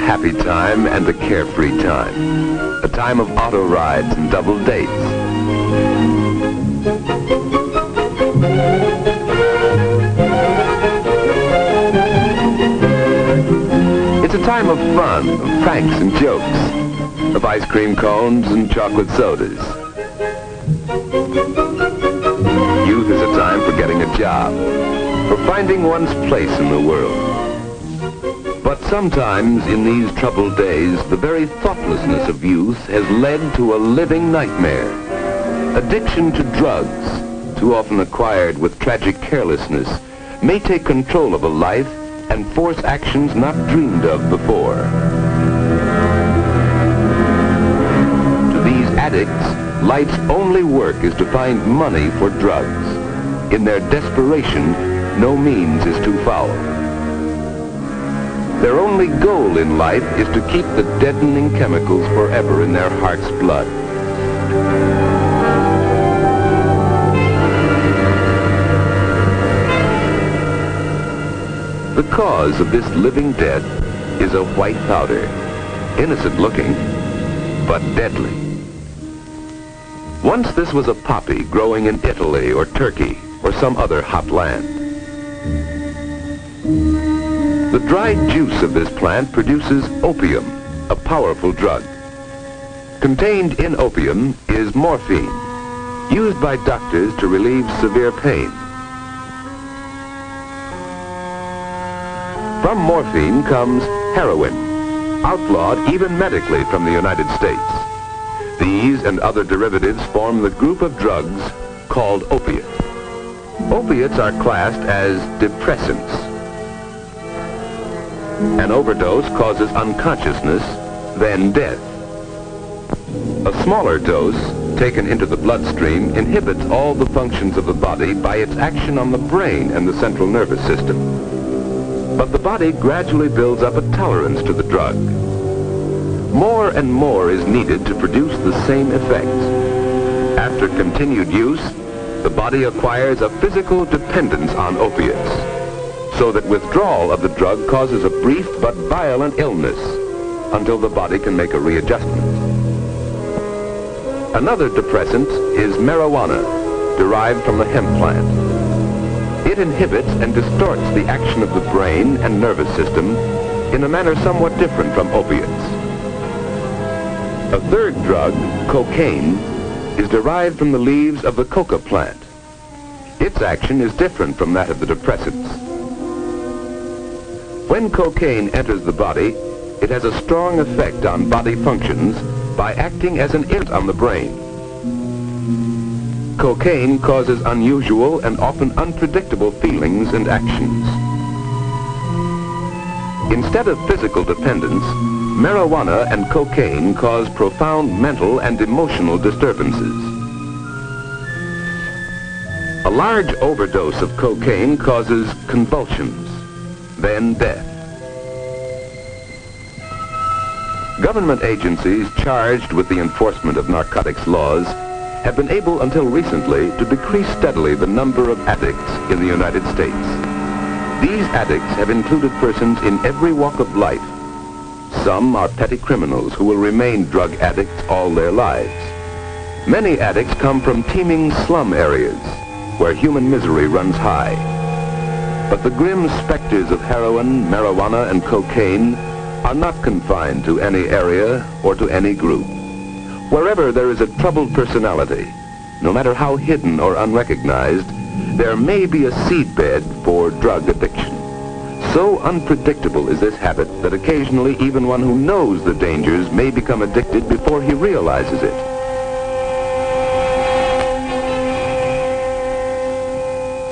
happy time and a carefree time. A time of auto rides and double dates. It's a time of fun, of pranks and jokes, of ice cream cones and chocolate sodas. Youth is a time for getting a job, for finding one's place in the world. But sometimes in these troubled days, the very thoughtlessness of youth has led to a living nightmare. Addiction to drugs, too often acquired with tragic carelessness, may take control of a life and force actions not dreamed of before. To these addicts, life's only work is to find money for drugs. In their desperation, no means is too foul. Their only goal in life is to keep the deadening chemicals forever in their heart's blood. The cause of this living death is a white powder, innocent looking, but deadly. Once this was a poppy growing in Italy or Turkey or some other hot land. The dried juice of this plant produces opium, a powerful drug. Contained in opium is morphine, used by doctors to relieve severe pain. From morphine comes heroin, outlawed even medically from the United States. These and other derivatives form the group of drugs called opiates. Opiates are classed as depressants. An overdose causes unconsciousness, then death. A smaller dose, taken into the bloodstream, inhibits all the functions of the body by its action on the brain and the central nervous system. But the body gradually builds up a tolerance to the drug. More and more is needed to produce the same effects. After continued use, the body acquires a physical dependence on opiates, so that withdrawal of the drug causes a brief but violent illness until the body can make a readjustment. Another depressant is marijuana, derived from the hemp plant. It inhibits and distorts the action of the brain and nervous system in a manner somewhat different from opiates. A third drug, cocaine, is derived from the leaves of the coca plant. Its action is different from that of the depressants. When cocaine enters the body, it has a strong effect on body functions by acting as an irritant on the brain. Cocaine causes unusual and often unpredictable feelings and actions. Instead of physical dependence, marijuana and cocaine cause profound mental and emotional disturbances. A large overdose of cocaine causes convulsions, then death. Government agencies charged with the enforcement of narcotics laws have been able until recently to decrease steadily the number of addicts in the United States. These addicts have included persons in every walk of life. Some are petty criminals who will remain drug addicts all their lives. Many addicts come from teeming slum areas where human misery runs high. But the grim specters of heroin, marijuana, and cocaine are not confined to any area or to any group. Wherever there is a troubled personality, no matter how hidden or unrecognized, there may be a seedbed for drug addiction. So unpredictable is this habit that occasionally even one who knows the dangers may become addicted before he realizes it.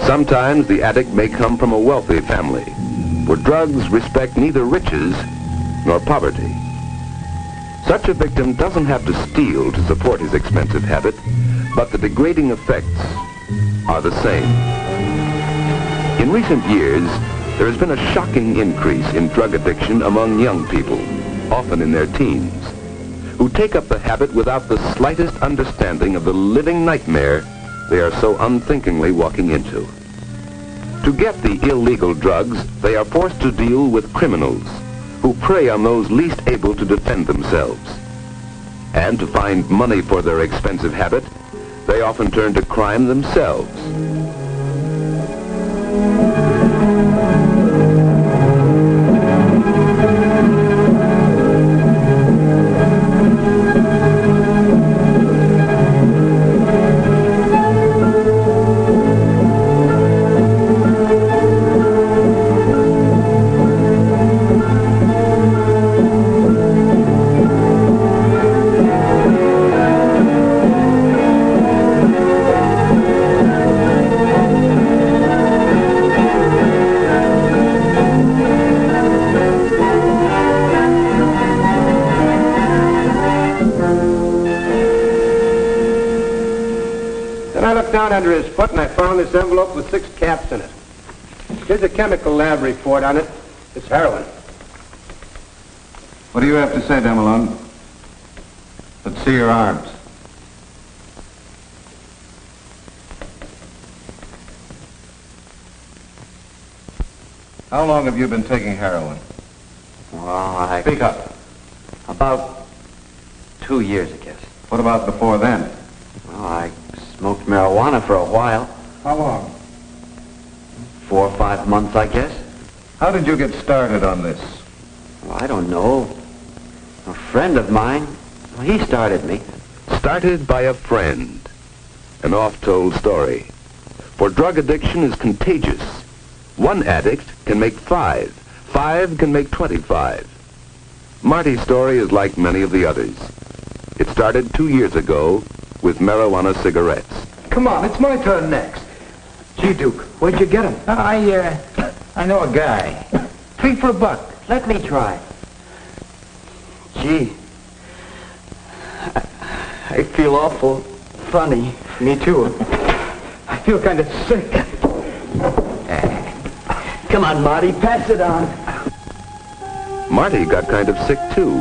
Sometimes the addict may come from a wealthy family, where drugs respect neither riches nor poverty. Such a victim doesn't have to steal to support his expensive habit, but the degrading effects are the same. In recent years, there has been a shocking increase in drug addiction among young people, often in their teens, who take up the habit without the slightest understanding of the living nightmare they are so unthinkingly walking into. To get the illegal drugs, they are forced to deal with criminals who prey on those least able to defend themselves. And to find money for their expensive habit, they often turn to crime themselves. Down under his foot, and I found this envelope with 6 caps in it. Here's a chemical lab report on it. It's heroin. What do you have to say, Demalone? Let's see your arms. How long have you been taking heroin? Well, Speak up. about 2 years, I guess. What about before then? Well, I smoked marijuana for a while. How long? 4 or 5 months, I guess. How did you get started on this? Well, I don't know. A friend of mine, well, he started me. Started by a friend. An oft-told story. For drug addiction is contagious. One addict can make 5. 5 can make 25. Marty's story is like many of the others. It started 2 years ago with marijuana cigarettes. Come on, it's my turn next. Gee, Duke, where'd you get him? I know a guy. 3 for $1. Let me try. Gee, I feel awful funny. Me too. I feel kind of sick. Come on, Marty, pass it on. Marty got kind of sick too,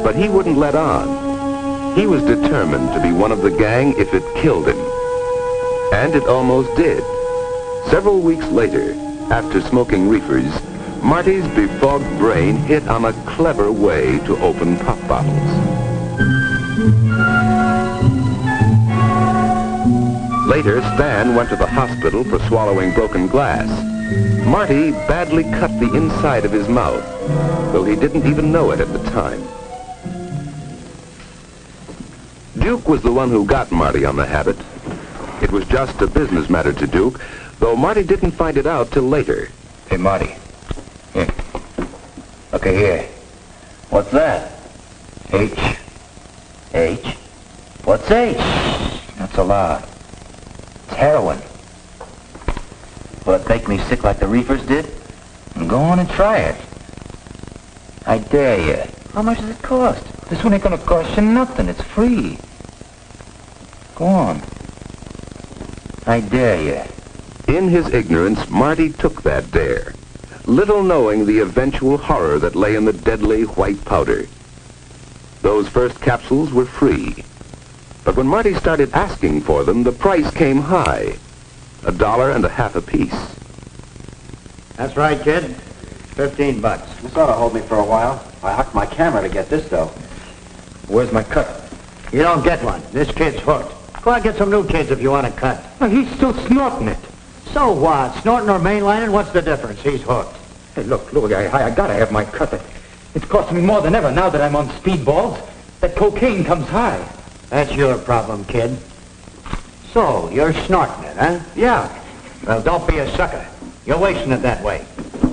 but he wouldn't let on. He was determined to be one of the gang if it killed him. And it almost did. Several weeks later, after smoking reefers, Marty's befogged brain hit on a clever way to open pop bottles. Later, Stan went to the hospital for swallowing broken glass. Marty badly cut the inside of his mouth, though he didn't even know it at the time. Duke was the one who got Marty on the habit. It was just a business matter to Duke, though Marty didn't find it out till later. Hey, Marty. Here. Okay, here. What's that? H. H? What's H? Not so loud. It's heroin. Will it make me sick like the reefers did? Go on and try it. I dare you. How much does it cost? This one ain't gonna cost you nothing. It's free. Go on. I dare you. In his ignorance, Marty took that dare, little knowing the eventual horror that lay in the deadly white powder. Those first capsules were free. But when Marty started asking for them, the price came high. $1.50 apiece. That's right, kid. $15. This ought to hold me for a while. I hooked my camera to get this, though. Where's my cut? You don't get one. This kid's hooked. Go out and get some new kids if you want to cut. Oh, he's still snorting it. So what? Snorting or mainlining, what's the difference? He's hooked. Hey, look, I gotta have my cut. It's costing me more than ever now that I'm on speedballs. That cocaine comes high. That's your problem, kid. So, you're snorting it, huh? Yeah. Well, don't be a sucker. You're wasting it that way.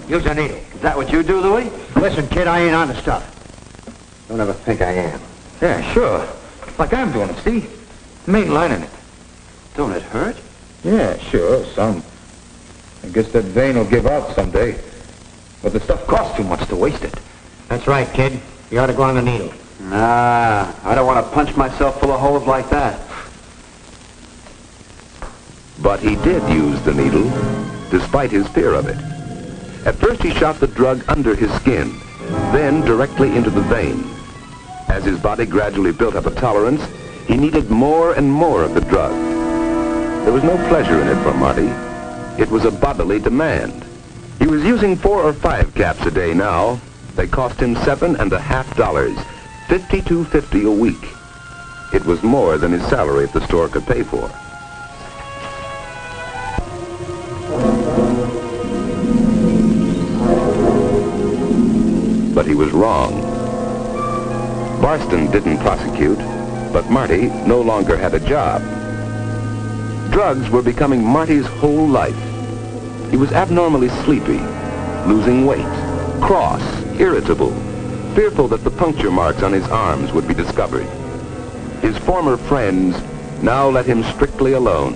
Use a needle. Is that what you do, Louis? Listen, kid, I ain't on the stuff. Don't ever think I am. Yeah, sure. Like I'm doing it, see? Mainlining it. Don't it hurt? Yeah, sure, some. I guess that vein will give out someday. But the stuff costs too much to waste it. That's right, kid. You ought to go on the needle. Nah, I don't want to punch myself full of holes like that. But he did use the needle, despite his fear of it. At first he shot the drug under his skin, then directly into the vein. As his body gradually built up a tolerance, he needed more and more of the drug. There was no pleasure in it for Marty. It was a bodily demand. He was using 4 or 5 caps a day now, They cost him $7.50, $52.50 a week. It was more than his salary at the store could pay for. But he was wrong. Barston didn't prosecute, but Marty no longer had a job. Drugs were becoming Marty's whole life. He was abnormally sleepy, losing weight, cross, irritable, fearful that the puncture marks on his arms would be discovered. His former friends now let him strictly alone.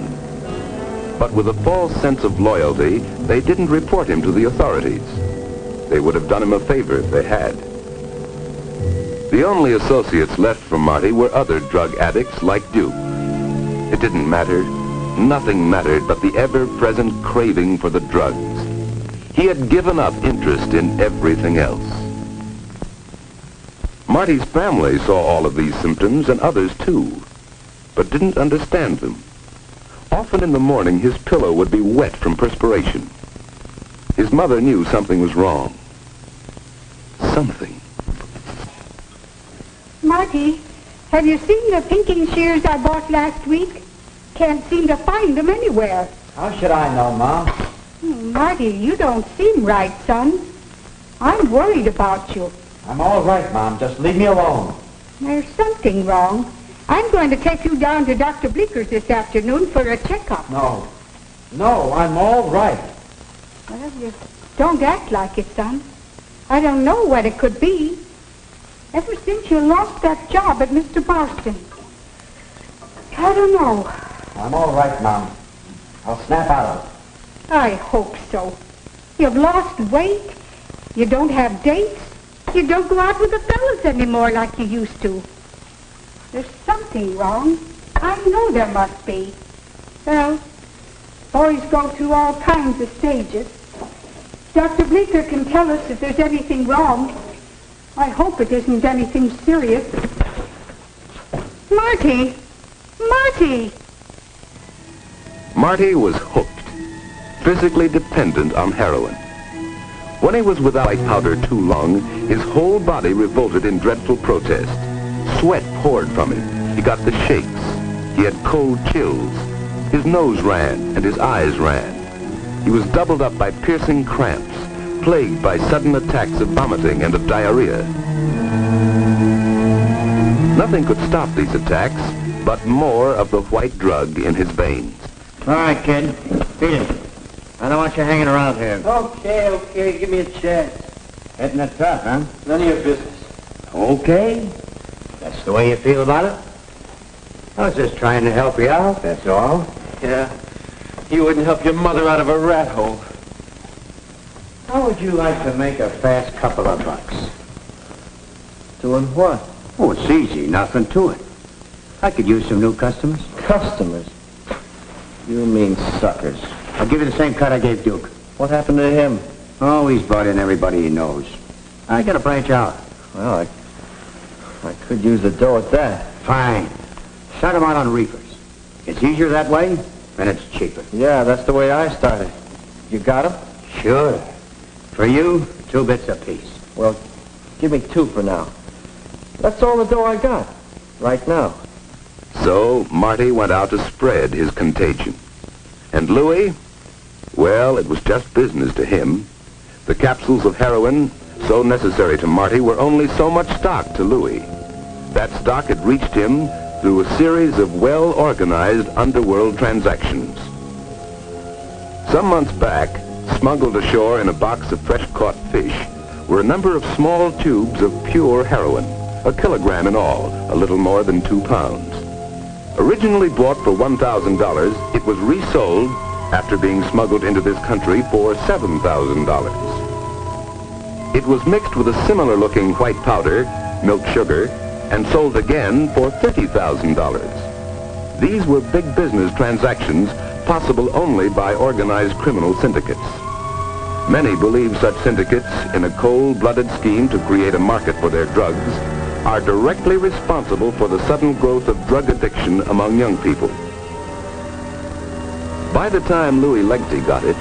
But with a false sense of loyalty, they didn't report him to the authorities. They would have done him a favor if they had. The only associates left from Marty were other drug addicts like Duke. It didn't matter. Nothing mattered but the ever-present craving for the drugs. He had given up interest in everything else. Marty's family saw all of these symptoms and others too, but didn't understand them. Often in the morning, his pillow would be wet from perspiration. His mother knew something was wrong. Something. Marty, have you seen the pinking shears I bought last week? Can't seem to find them anywhere. How should I know, Mom? Marty, you don't seem right, son. I'm worried about you. I'm all right, Mom. Just leave me alone. There's something wrong. I'm going to take you down to Dr. Bleeker's this afternoon for a checkup. No. No, I'm all right. Well, you don't act like it, son. I don't know what it could be. Ever since you lost that job at Mr. Barston. I don't know. I'm all right, Mom. I'll snap out of it. I hope so. You've lost weight. You don't have dates. You don't go out with the fellas anymore like you used to. There's something wrong. I know there must be. Well, boys go through all kinds of stages. Dr. Bleeker can tell us if there's anything wrong. I hope it isn't anything serious. Marty! Marty! Marty was hooked, physically dependent on heroin. When he was without white powder too long, his whole body revolted in dreadful protest. Sweat poured from him. He got the shakes. He had cold chills. His nose ran and his eyes ran. He was doubled up by piercing cramps, plagued by sudden attacks of vomiting and of diarrhea. Nothing could stop these attacks but more of the white drug in his veins. All right, kid. Beat it. I don't want you hanging around here. Okay. Give me a chance. Hitting it tough, huh? None of your business. Okay. That's the way you feel about it? I was just trying to help you out, that's all. Yeah. You wouldn't help your mother out of a rat hole. How would you like to make a fast couple of bucks? Doing what? Oh, it's easy. Nothing to it. I could use some new customers. Customers. You mean suckers. I'll give you the same cut I gave Duke. What happened to him? Oh, he's brought in everybody he knows. I gotta branch out. Well, I could use the dough at that. Fine. Start him out on reefers. It's easier that way, and it's cheaper. Yeah, that's the way I started. You got him? Sure. For you, 2 bits apiece. Well, give me 2 for now. That's all the dough I got. Right now. So Marty went out to spread his contagion. And Louis, well, it was just business to him. The capsules of heroin, so necessary to Marty, were only so much stock to Louis. That stock had reached him through a series of well-organized underworld transactions. Some months back, smuggled ashore in a box of fresh-caught fish, were a number of small tubes of pure heroin, 1 kilogram in all, a little more than 2 pounds. Originally bought for $1,000, it was resold after being smuggled into this country for $7,000. It was mixed with a similar-looking white powder, milk sugar, and sold again for $30,000. These were big business transactions possible only by organized criminal syndicates. Many believe such syndicates, in a cold-blooded scheme to create a market for their drugs, are directly responsible for the sudden growth of drug addiction among young people. By the time Louis Legty got it,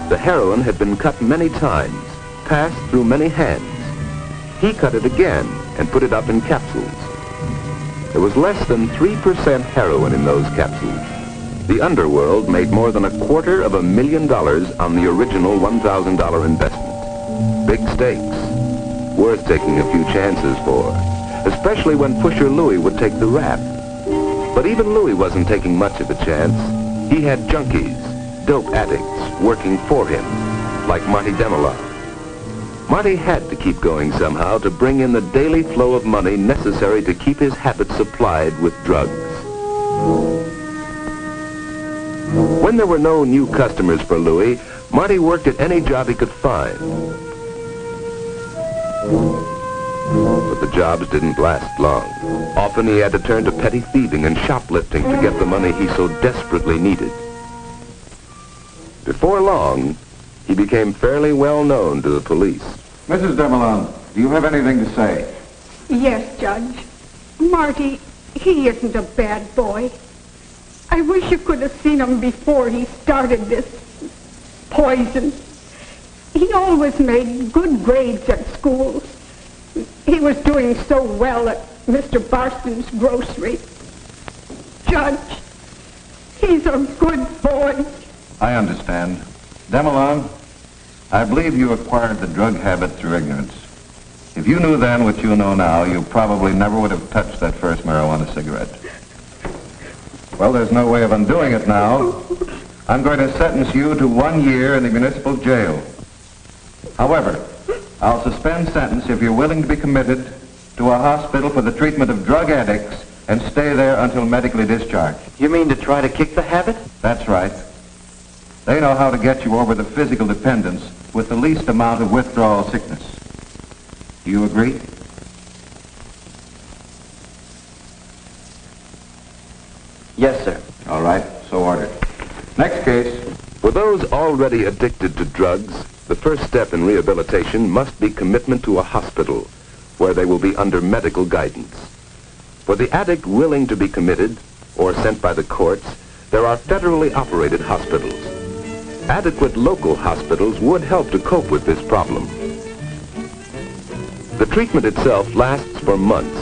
the heroin had been cut many times, passed through many hands. he cut it again and put it up in capsules. There was less than 3% heroin in those capsules. The underworld made more than $250,000 on the original $1,000 investment. Big stakes, worth taking a few chances for, especially when Pusher Louie would take the rap. But even Louie wasn't taking much of a chance. He had junkies, dope addicts, working for him, like Marty Demelon. Marty had to keep going somehow to bring in the daily flow of money necessary to keep his habit supplied with drugs. When there were no new customers for Louie, Marty worked at any job he could find. But the jobs didn't last long. Often he had to turn to petty thieving and shoplifting to get the money he so desperately needed. Before long, he became fairly well known to the police. Mrs. Demelon, do you have anything to say? Yes, Judge. Marty, he isn't a bad boy. I wish you could have seen him before he started this poison. He always made good grades at school. He was doing so well at Mr. Barston's grocery. Judge, he's a good boy. I understand. Demelon, I believe you acquired the drug habit through ignorance. If you knew then what you know now, you probably never would have touched that first marijuana cigarette. Well, there's no way of undoing it now. I'm going to sentence you to 1 year in the municipal jail. However, I'll suspend sentence if you're willing to be committed to a hospital for the treatment of drug addicts and stay there until medically discharged. You mean to try to kick the habit? That's right. They know how to get you over the physical dependence with the least amount of withdrawal sickness. Do you agree? Yes, sir. All right, so ordered. Next case. For those already addicted to drugs, the first step in rehabilitation must be commitment to a hospital where they will be under medical guidance. For the addict willing to be committed or sent by the courts, there are federally operated hospitals. Adequate local hospitals would help to cope with this problem. The treatment itself lasts for months,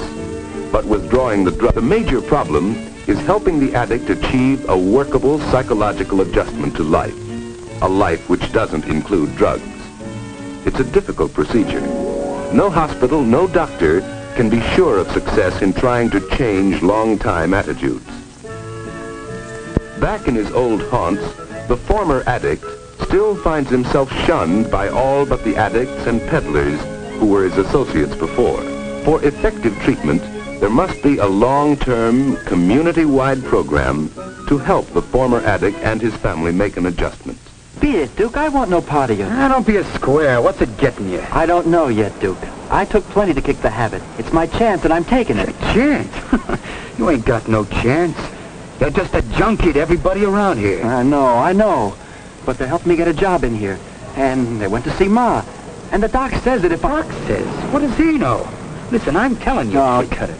but withdrawing the drug, the major problem is helping the addict achieve a workable psychological adjustment to life, a life which doesn't include drugs. It's a difficult procedure. No hospital, no doctor can be sure of success in trying to change long-time attitudes. Back in his old haunts, the former addict still finds himself shunned by all but the addicts and peddlers who were his associates before. For effective treatment, there must be a long-term, community-wide program to help the former addict and his family make an adjustment. Beat it, Duke. I want no part of you. Don't be a square. What's it getting you? I don't know yet, Duke. I took plenty to kick the habit. It's my chance, and I'm taking it. Chance? You ain't got no chance. You're just a junkie to everybody around here. I know. But they helped me get a job in here. And they went to see Ma. And the doc says that if Doc says? What does he know? Listen, I'm telling you. No, cut it.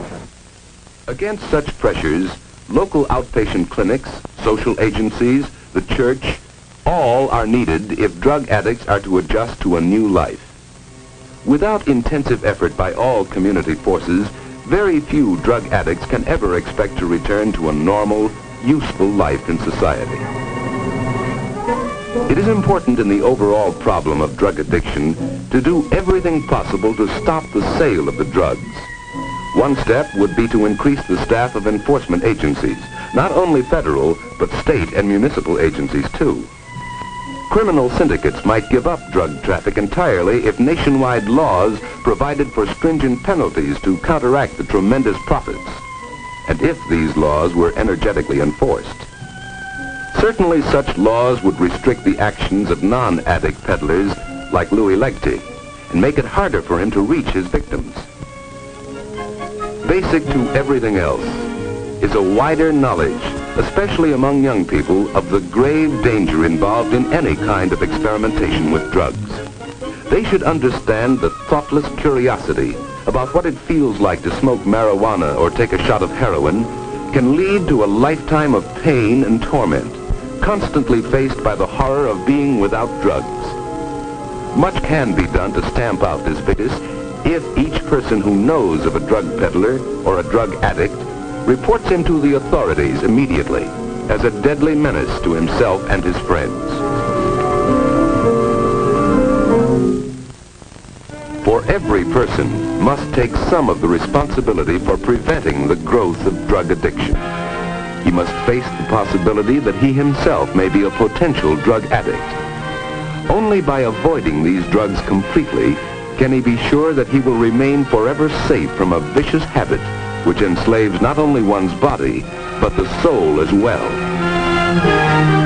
Against such pressures, local outpatient clinics, social agencies, the church, all are needed if drug addicts are to adjust to a new life. Without intensive effort by all community forces, very few drug addicts can ever expect to return to a normal, useful life in society. It is important in the overall problem of drug addiction to do everything possible to stop the sale of the drugs. One step would be to increase the staff of enforcement agencies, not only federal, but state and municipal agencies too. Criminal syndicates might give up drug traffic entirely if nationwide laws provided for stringent penalties to counteract the tremendous profits, and if these laws were energetically enforced. Certainly such laws would restrict the actions of non-addict peddlers like Louie Legte and make it harder for him to reach his victims. Basic to everything else is a wider knowledge, especially among young people, of the grave danger involved in any kind of experimentation with drugs. They should understand the thoughtless curiosity about what it feels like to smoke marijuana or take a shot of heroin can lead to a lifetime of pain and torment, constantly faced by the horror of being without drugs. Much can be done to stamp out this vicious, if each person who knows of a drug peddler or a drug addict reports him to the authorities immediately as a deadly menace to himself and his friends. For every person must take some of the responsibility for preventing the growth of drug addiction. He must face the possibility that he himself may be a potential drug addict. Only by avoiding these drugs completely can he be sure that he will remain forever safe from a vicious habit which enslaves not only one's body, but the soul as well.